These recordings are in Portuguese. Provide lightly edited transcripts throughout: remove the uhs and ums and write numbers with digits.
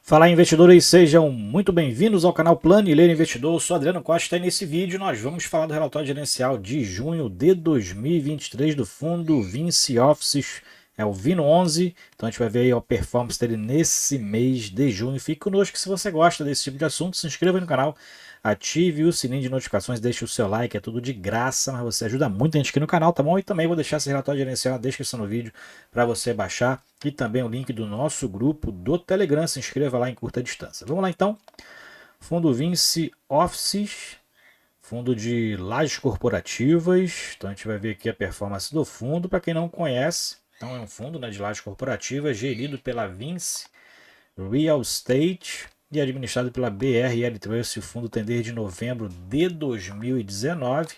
Fala investidores, sejam muito bem-vindos ao canal Plano e Ler Investidor. Eu sou Adriano Costa e nesse vídeo nós vamos falar do relatório gerencial de junho de 2023 do fundo Vinci Offices, é o Vino 11. Então a gente vai ver aí a performance dele nesse mês de junho. Fique conosco, se você gosta desse tipo de assunto, se inscreva aí no canal, ative o sininho de notificações, deixe o seu like, é tudo de graça, mas você ajuda muito a gente aqui no canal, tá bom? E também vou deixar esse relatório gerencial na descrição do vídeo para você baixar e também o link do nosso grupo do Telegram. Se inscreva lá em curta distância. Vamos lá então. Fundo Vinci Offices, fundo de lajes corporativas. Então a gente vai ver aqui a performance do fundo. Para quem não conhece, então é um fundo, né, de lajes corporativas gerido pela Vinci Real Estate e administrado pela BRL Trust. O fundo tem desde novembro de 2019.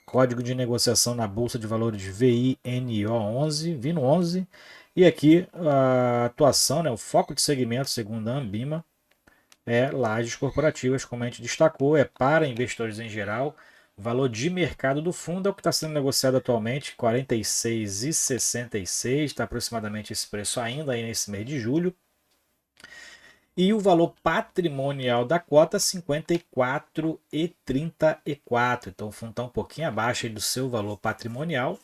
Código de negociação na Bolsa de Valores VINO11, Vino 11. E aqui a atuação, né, o foco de segmento, segundo a Ambima, é lajes corporativas, como a gente destacou, é para investidores em geral. O valor de mercado do fundo é o que está sendo negociado atualmente, R$ 46,66, está aproximadamente esse preço ainda aí nesse mês de julho. E o valor patrimonial da cota, R$ 54,34. Então o fundo está um pouquinho abaixo do seu valor patrimonial.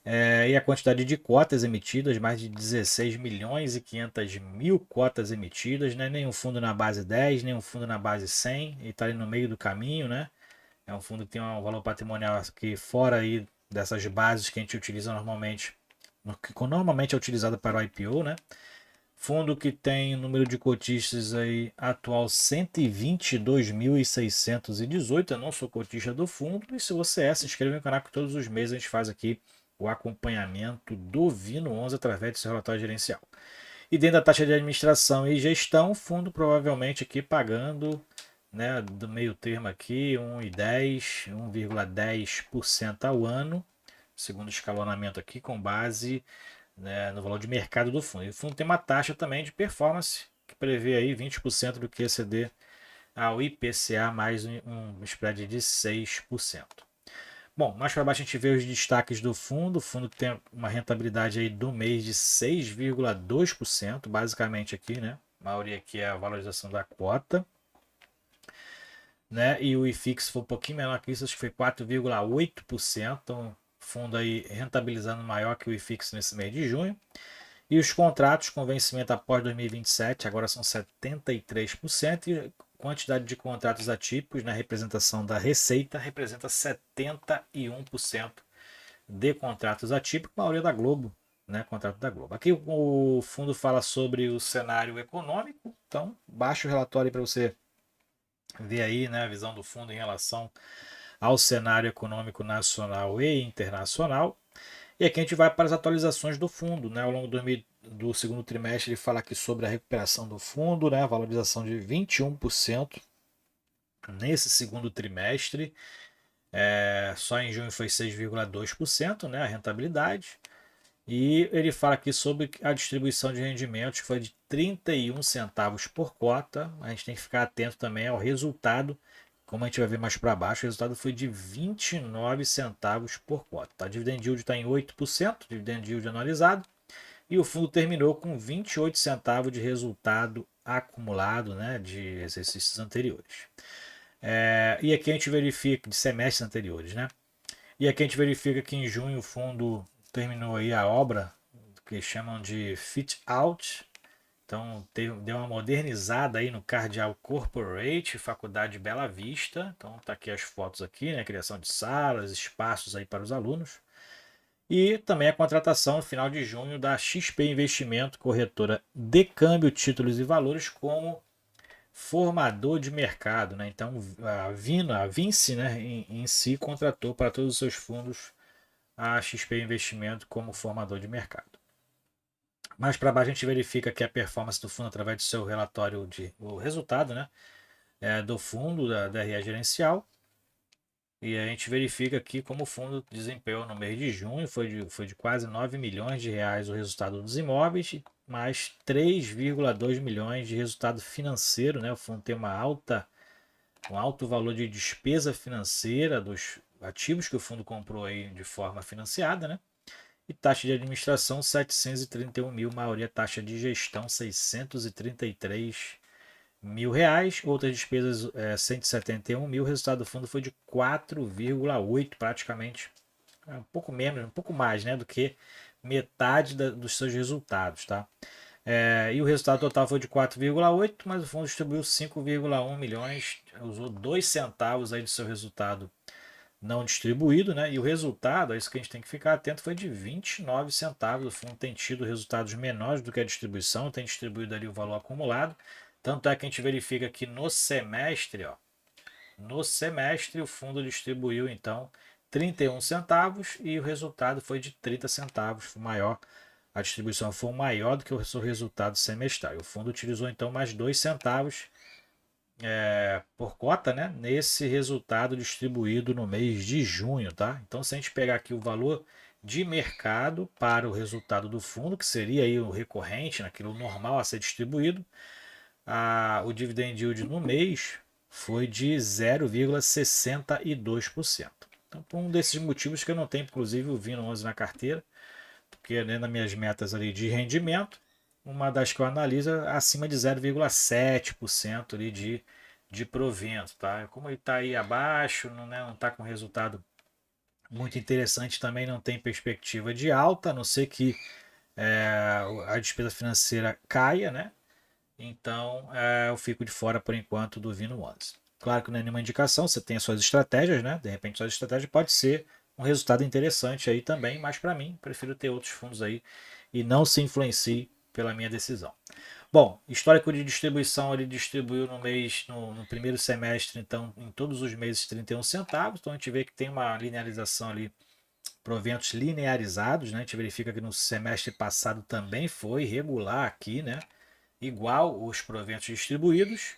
E a quantidade de cotas emitidas, mais de 16 milhões e 500 mil cotas emitidas, né? Nenhum fundo na base 10, nenhum fundo na base 100, e está ali no meio do caminho, né? É um fundo que tem um valor patrimonial que fora aí dessas bases que a gente utiliza normalmente, que normalmente é utilizado para o IPO, né? Fundo que tem número de cotistas aí atual 122.618. Eu não sou cotista do fundo, e se você é, se inscreva no canal, que todos os meses a gente faz aqui o acompanhamento do Vino 11 através do seu relatório gerencial. E dentro da taxa de administração e gestão, o fundo provavelmente aqui pagando, né, do meio termo aqui, 1,10, 1,10% ao ano, segundo escalonamento aqui, com base, né, no valor de mercado do fundo. E o fundo tem uma taxa também de performance que prevê aí 20% do QCD ao IPCA mais um spread de 6%. Bom, mais para baixo a gente vê os destaques do fundo. O fundo tem uma rentabilidade aí do mês de 6,2%, basicamente aqui, né? A maioria aqui é a valorização da cota, né? E o IFIX foi um pouquinho menor que isso, acho que foi 4,8%. Então, fundo aí rentabilizando maior que o IFIX nesse mês de junho. E os contratos com vencimento após 2027 agora são 73%, e quantidade de contratos atípicos na representação da receita representa 71% de contratos atípicos, maioria da Globo, né, contrato da Globo. Aqui o fundo fala sobre o cenário econômico, então baixa o relatório para você ver aí, né, a visão do fundo em relação ao cenário econômico nacional e internacional. E aqui a gente vai para as atualizações do fundo, né? Ao longo do segundo trimestre, ele fala aqui sobre a recuperação do fundo, né? A valorização de 21% nesse segundo trimestre. Só em junho foi 6,2%, né? A rentabilidade. E ele fala aqui sobre a distribuição de rendimentos, que foi de 31 centavos por cota. A gente tem que ficar atento também ao resultado, como a gente vai ver mais para baixo. O resultado foi de 29 centavos por cota. Tá? Dividend yield está em 8%, dividend yield anualizado. E o fundo terminou com 28 centavos de resultado acumulado, né, de exercícios anteriores. E aqui a gente verifica, de semestres anteriores, né? E aqui a gente verifica que em junho o fundo terminou aí a obra que chamam de fit out. Então deu uma modernizada aí no Cardeal Corporate, Faculdade Bela Vista. Então tá aqui as fotos aqui, né? Criação de salas, espaços aí para os alunos. E também a contratação no final de junho da XP Investimento, corretora de câmbio, títulos e valores, como formador de mercado, né? Então a Vinci, né, em si contratou para todos os seus fundos a XP Investimento como formador de mercado. Mais para baixo a gente verifica que a performance do fundo através do seu relatório o resultado, né, do fundo da DRE gerencial. E a gente verifica aqui como o fundo desempenhou no mês de junho, foi de quase 9 milhões de reais o resultado dos imóveis, mais 3,2 milhões de resultado financeiro, né? O fundo tem um alto valor de despesa financeira dos ativos que o fundo comprou aí de forma financiada, né? E taxa de administração 731 mil, maioria taxa de gestão 633 mil reais, outras despesas 171 mil, o resultado do fundo foi de 4,8, praticamente um pouco menos, um pouco mais, né, do que metade dos seus resultados, tá? E o resultado total foi de 4,8, mas o fundo distribuiu 5,1 milhões, usou 2 centavos aí do seu resultado não distribuído, né? E o resultado, é isso que a gente tem que ficar atento, foi de 29 centavos. O fundo tem tido resultados menores do que a distribuição, tem distribuído ali o valor acumulado. Tanto é que a gente verifica que no semestre, ó, no semestre o fundo distribuiu então 31 centavos e o resultado foi de 30 centavos, foi maior. A distribuição foi maior do que o seu resultado semestral. O fundo utilizou então mais 2 centavos por cota, né, nesse resultado distribuído no mês de junho, tá? Então, se a gente pegar aqui o valor de mercado para o resultado do fundo, que seria aí o recorrente, aquilo normal a ser distribuído, o dividend yield no mês foi de 0,62%. Então, por um desses motivos que eu não tenho, inclusive, o Vino 11 na carteira, porque né, nas minhas metas ali de rendimento, uma das que eu analiso é acima de 0,7% ali de provento, tá? Como ele está aí abaixo, não está com resultado muito interessante, também não tem perspectiva de alta, a não ser que a despesa financeira caia, né? Então eu fico de fora por enquanto do Vino 11. Claro que não é nenhuma indicação, você tem as suas estratégias, né? De repente, suas estratégias pode ser um resultado interessante aí também, mas para mim, prefiro ter outros fundos aí e não se influencie pela minha decisão. Bom, histórico de distribuição, ele distribuiu no primeiro semestre, então, em todos os meses 31 centavos. Então a gente vê que tem uma linearização ali, proventos linearizados, né? A gente verifica que no semestre passado também foi regular aqui, né? Igual os proventos distribuídos,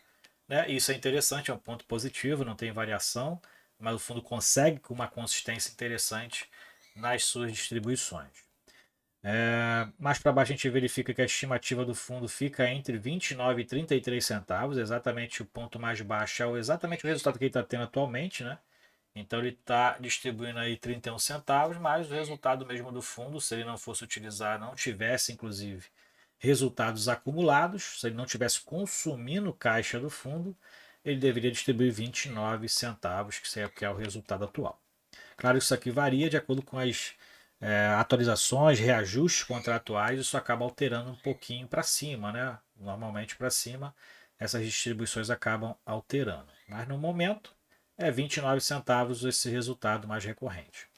né? Isso é interessante, é um ponto positivo, não tem variação, mas o fundo consegue com uma consistência interessante nas suas distribuições. Mais para baixo a gente verifica que a estimativa do fundo fica entre 29 e 33 centavos, exatamente o ponto mais baixo é exatamente o resultado que ele está tendo atualmente, né? Então ele está distribuindo aí 31 centavos, mas o resultado mesmo do fundo, se ele não fosse utilizar, não tivesse inclusive resultados acumulados, se ele não tivesse consumindo caixa do fundo, ele deveria distribuir 29 centavos, que é o resultado atual. Claro que isso aqui varia de acordo com as atualizações, reajustes contratuais, isso acaba alterando um pouquinho para cima, né? Normalmente para cima, essas distribuições acabam alterando. Mas no momento, é 29 centavos esse resultado mais recorrente.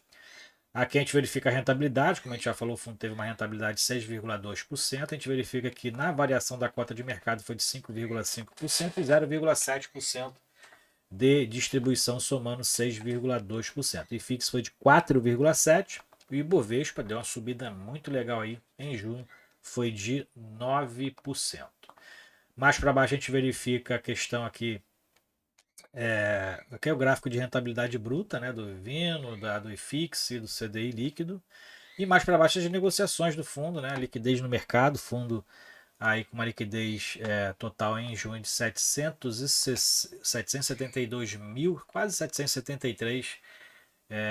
Aqui a gente verifica a rentabilidade, como a gente já falou, o fundo teve uma rentabilidade de 6,2%. A gente verifica que na variação da cota de mercado foi de 5,5% e 0,7% de distribuição, somando 6,2%. E fixo foi de 4,7%. E o Ibovespa deu uma subida muito legal aí em junho, foi de 9%. Mais para baixo a gente verifica a questão aqui, aqui é o gráfico de rentabilidade bruta, né, do Vino, do IFIX e do CDI líquido. E mais para baixo as negociações do fundo, né, a liquidez no mercado, fundo aí com uma liquidez total em junho de 772 mil, quase 773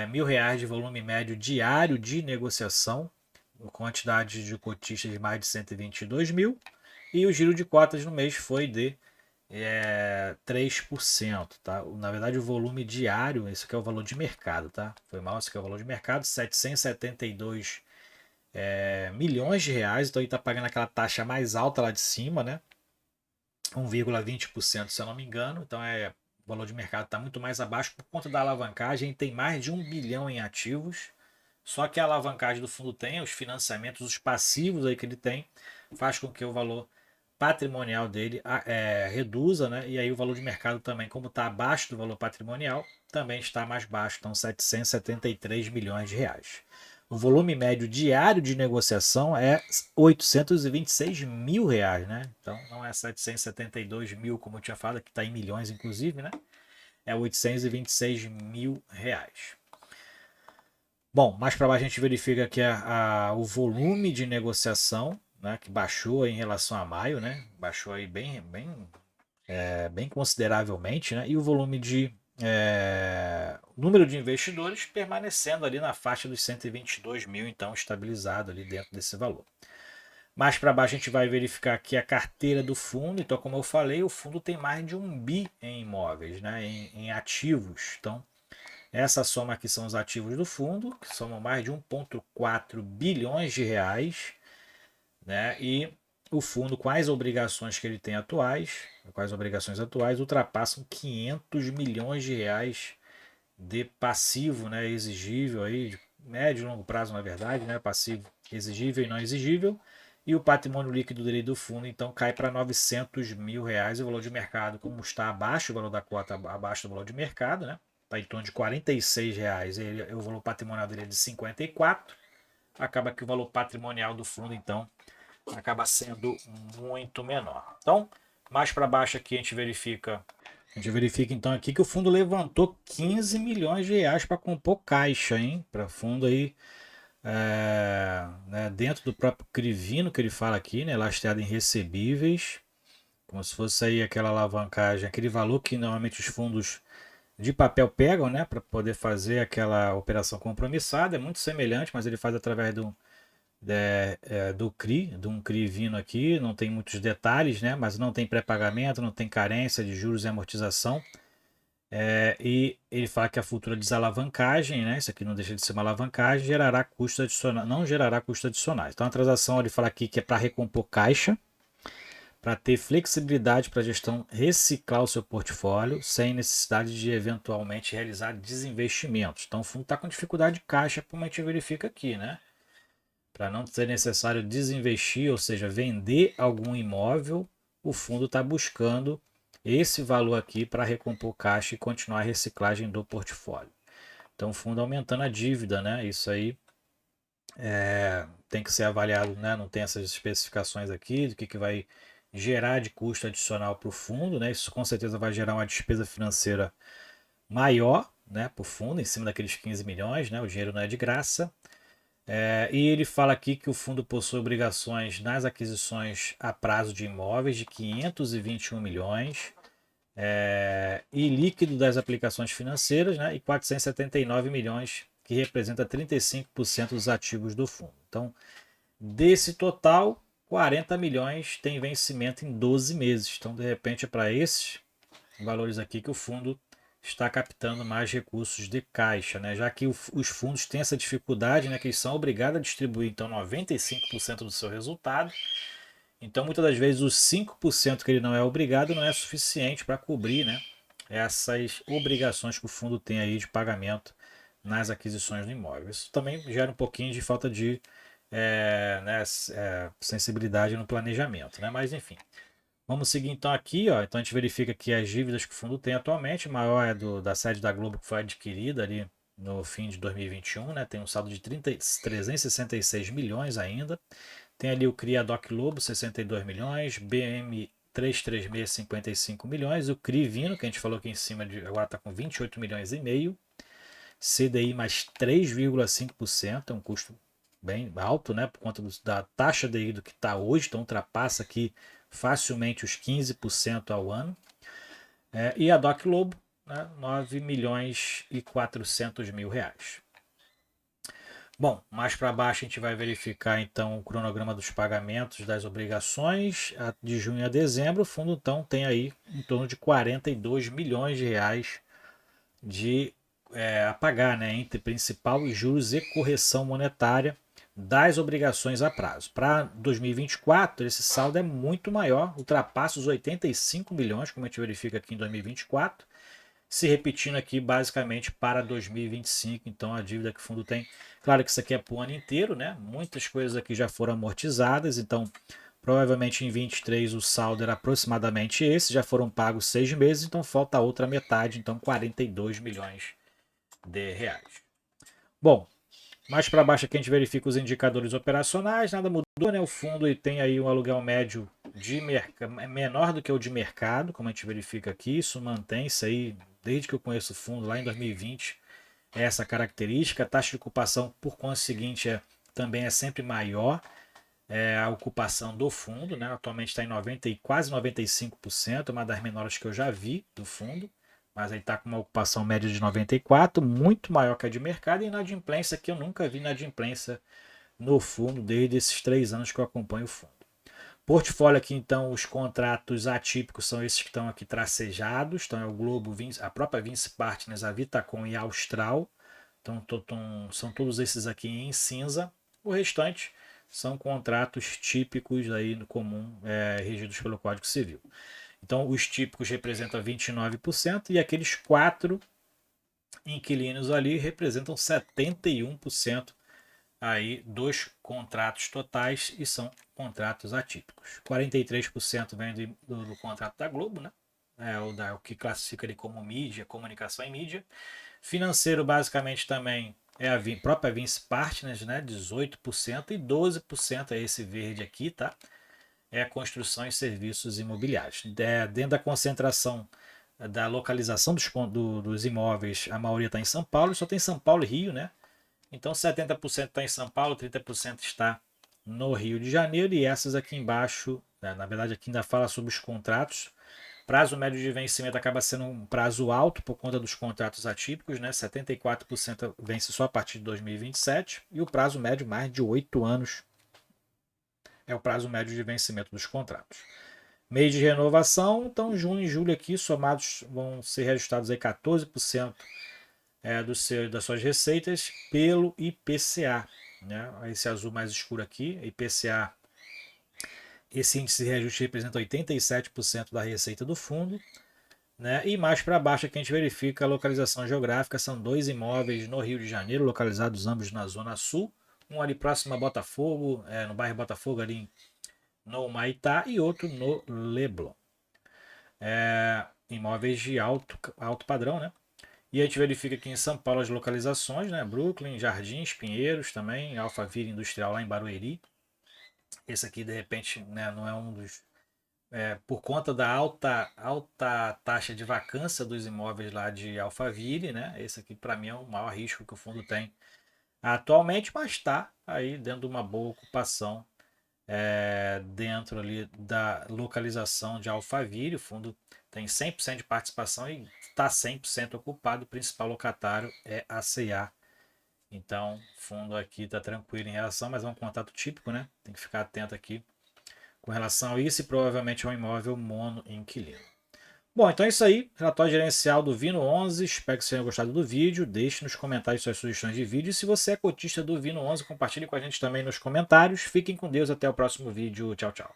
mil reais de volume médio diário de negociação, quantidade de cotistas de mais de 122 mil, e o giro de cotas no mês foi de 3%, tá? Na verdade, o volume diário, esse aqui é o valor de mercado, tá? Foi mal, esse aqui é o valor de mercado, 772 milhões de reais, então ele está pagando aquela taxa mais alta lá de cima, né? 1,20%, se eu não me engano, então o valor de mercado está muito mais abaixo por conta da alavancagem, tem mais de 1 bilhão em ativos, só que a alavancagem do fundo tem, os financiamentos, os passivos aí que ele tem, faz com que o valor patrimonial dele reduza, né? E aí o valor de mercado também, como está abaixo do valor patrimonial, também está mais baixo, então 773 milhões de reais. O volume médio diário de negociação é 826 mil reais, né? Então não é 772 mil, como eu tinha falado, que está em milhões, inclusive, né? É 826 mil reais. Bom, mais para baixo a gente verifica que o volume de negociação, né, que baixou em relação a maio, né? Baixou aí bem consideravelmente, né? E o volume de o número de investidores permanecendo ali na faixa dos 122 mil, então estabilizado ali dentro desse valor. Mais para baixo a gente vai verificar aqui a carteira do fundo. Então, como eu falei, o fundo tem mais de 1 bi em imóveis, né, em ativos. Então, essa soma aqui são os ativos do fundo, que somam mais de 1,4 bilhões de reais, né? E o fundo, com as obrigações que ele tem atuais, com as obrigações atuais, ultrapassam 500 milhões de reais de passivo, né, exigível aí, de médio e longo prazo, na verdade, né, passivo exigível e não exigível. E o patrimônio líquido dele do fundo, então, cai para 900 mil reais. O valor de mercado, como está abaixo, o valor da cota abaixo do valor de mercado, né? Está em torno de 46 reais. O valor patrimonial dele é de 54. Acaba que o valor patrimonial do fundo, então, acaba sendo muito menor. Então, mais para baixo aqui a gente verifica então aqui que o fundo levantou 15 milhões de reais para compor caixa, hein? Para fundo aí, né, dentro do próprio Crivino que ele fala aqui, né, lastreado em recebíveis, como se fosse aí aquela alavancagem, aquele valor que normalmente os fundos de papel pegam, né, para poder fazer aquela operação compromissada. É muito semelhante, mas ele faz através do CRI, de um CRI vindo aqui, não tem muitos detalhes, né? Mas não tem pré-pagamento, não tem carência de juros e amortização. E ele fala que a futura desalavancagem, né? Isso aqui não deixa de ser uma alavancagem, gerará custos adicionais, não gerará custos adicionais. Então a transação ele fala aqui que é para recompor caixa, para ter flexibilidade para a gestão reciclar o seu portfólio sem necessidade de eventualmente realizar desinvestimentos. Então o fundo está com dificuldade de caixa, como a gente verifica aqui, né? Para não ser necessário desinvestir, ou seja, vender algum imóvel, o fundo está buscando esse valor aqui para recompor caixa e continuar a reciclagem do portfólio. Então, o fundo aumentando a dívida, né? Isso aí tem que ser avaliado, né? Não tem essas especificações aqui do que vai gerar de custo adicional para o fundo, né? Isso com certeza vai gerar uma despesa financeira maior, né, para o fundo, em cima daqueles 15 milhões, né? O dinheiro não é de graça. E ele fala aqui que o fundo possui obrigações nas aquisições a prazo de imóveis de 521 milhões e líquido das aplicações financeiras, né, e 479 milhões, que representa 35% dos ativos do fundo. Então, desse total, 40 milhões tem vencimento em 12 meses. Então, de repente, é para esses valores aqui que o fundo está captando mais recursos de caixa, né? Já que os fundos têm essa dificuldade, né, que eles são obrigados a distribuir então 95% do seu resultado. Então, muitas das vezes, os 5% que ele não é obrigado não é suficiente para cobrir, né, essas obrigações que o fundo tem aí de pagamento nas aquisições do imóvel. Isso também gera um pouquinho de falta de sensibilidade no planejamento, né? Mas enfim. Vamos seguir então aqui, ó. Então a gente verifica que as dívidas que o fundo tem atualmente, a maior é da sede da Globo que foi adquirida ali no fim de 2021, né? Tem um saldo de 366 milhões ainda. Tem ali o CRI Doc Lobo, 62 milhões, BM 336, 55 milhões, o CRI Vino, que a gente falou aqui em cima, agora está com 28 milhões e meio, CDI mais 3,5%, é um custo bem alto, né, por conta da taxa de do que está hoje, então ultrapassa aqui facilmente os 15% ao ano. E a Doc Lobo, né, 9 milhões e 400 mil reais. Bom, mais para baixo a gente vai verificar então o cronograma dos pagamentos das obrigações de junho a dezembro. O fundo então tem aí em torno de 42 milhões de reais de a pagar, né, entre principal e juros e correção monetária das obrigações a prazo. Para 2024, esse saldo é muito maior, ultrapassa os 85 milhões, como a gente verifica aqui em 2024, se repetindo aqui basicamente para 2025. Então, a dívida que o fundo tem, claro que isso aqui é para o ano inteiro, né? Muitas coisas aqui já foram amortizadas, então provavelmente em 23 o saldo era aproximadamente esse, já foram pagos 6 meses, então falta a outra metade, então 42 milhões de reais. Bom, mais para baixo aqui a gente verifica os indicadores operacionais, nada mudou, né? O fundo tem aí um aluguel médio menor do que o de mercado, como a gente verifica aqui, isso mantém-se aí desde que eu conheço o fundo lá em 2020, essa característica. A taxa de ocupação, por conseguinte, também é sempre maior, a ocupação do fundo, né? Atualmente está em 90 e quase 95%, uma das menores que eu já vi do fundo, Mas aí está com uma ocupação média de 94, muito maior que a de mercado, e inadimplência que eu nunca vi inadimplência no fundo desde esses 3 anos que eu acompanho o fundo. Portfólio aqui, então, os contratos atípicos são esses que estão aqui tracejados. Então, é o Globo, a própria Vinci Partners, a Vitacom e a Austral. Então, são todos esses aqui em cinza. O restante são contratos típicos aí no comum, regidos pelo Código Civil. Então, os típicos representam 29% e aqueles 4 inquilinos ali representam 71% aí dos contratos totais e são contratos atípicos. 43% vem do contrato da Globo, né? O que classifica ele como mídia, comunicação e mídia. Financeiro, basicamente, também é a própria Vinci Partners, né? 18% e 12% é esse verde aqui, tá? É a construção e serviços imobiliários. Dentro da concentração da localização dos imóveis, a maioria está em São Paulo, só tem São Paulo e Rio, né? Então 70% está em São Paulo, 30% está no Rio de Janeiro, e essas aqui embaixo, na verdade aqui ainda fala sobre os contratos. Prazo médio de vencimento acaba sendo um prazo alto por conta dos contratos atípicos, né? 74% vence só a partir de 2027 e o prazo médio mais de 8 anos é o prazo médio de vencimento dos contratos. Mês de renovação, então junho e julho aqui somados vão ser reajustados aí 14% das suas receitas pelo IPCA, né? Esse azul mais escuro aqui, IPCA, esse índice de reajuste representa 87% da receita do fundo, né? E mais para baixo aqui a gente verifica a localização geográfica, são 2 imóveis no Rio de Janeiro, localizados ambos na Zona Sul, um ali próximo a Botafogo, no bairro Botafogo ali no Humaitá, e outro no Leblon. Imóveis de alto padrão, né? E a gente verifica aqui em São Paulo as localizações, né? Brooklyn, Jardins, Pinheiros também, Alphaville Industrial lá em Barueri. Esse aqui, de repente, né, não é um dos... por conta da alta taxa de vacância dos imóveis lá de Alphaville, né? Esse aqui, para mim, é o maior risco que o fundo tem atualmente, mas está aí dentro de uma boa ocupação dentro ali da localização de Alphaville. O fundo tem 100% de participação e está 100% ocupado. O principal locatário é a C&A. Então, o fundo aqui está tranquilo em relação, mas é um contato típico, né? Tem que ficar atento aqui com relação a isso, e provavelmente é um imóvel mono-inquilino. Bom, então é isso aí. Relatório gerencial do Vino 11. Espero que você tenha gostado do vídeo. Deixe nos comentários suas sugestões de vídeo. E se você é cotista do Vino 11, compartilhe com a gente também nos comentários. Fiquem com Deus. Até o próximo vídeo. Tchau, tchau.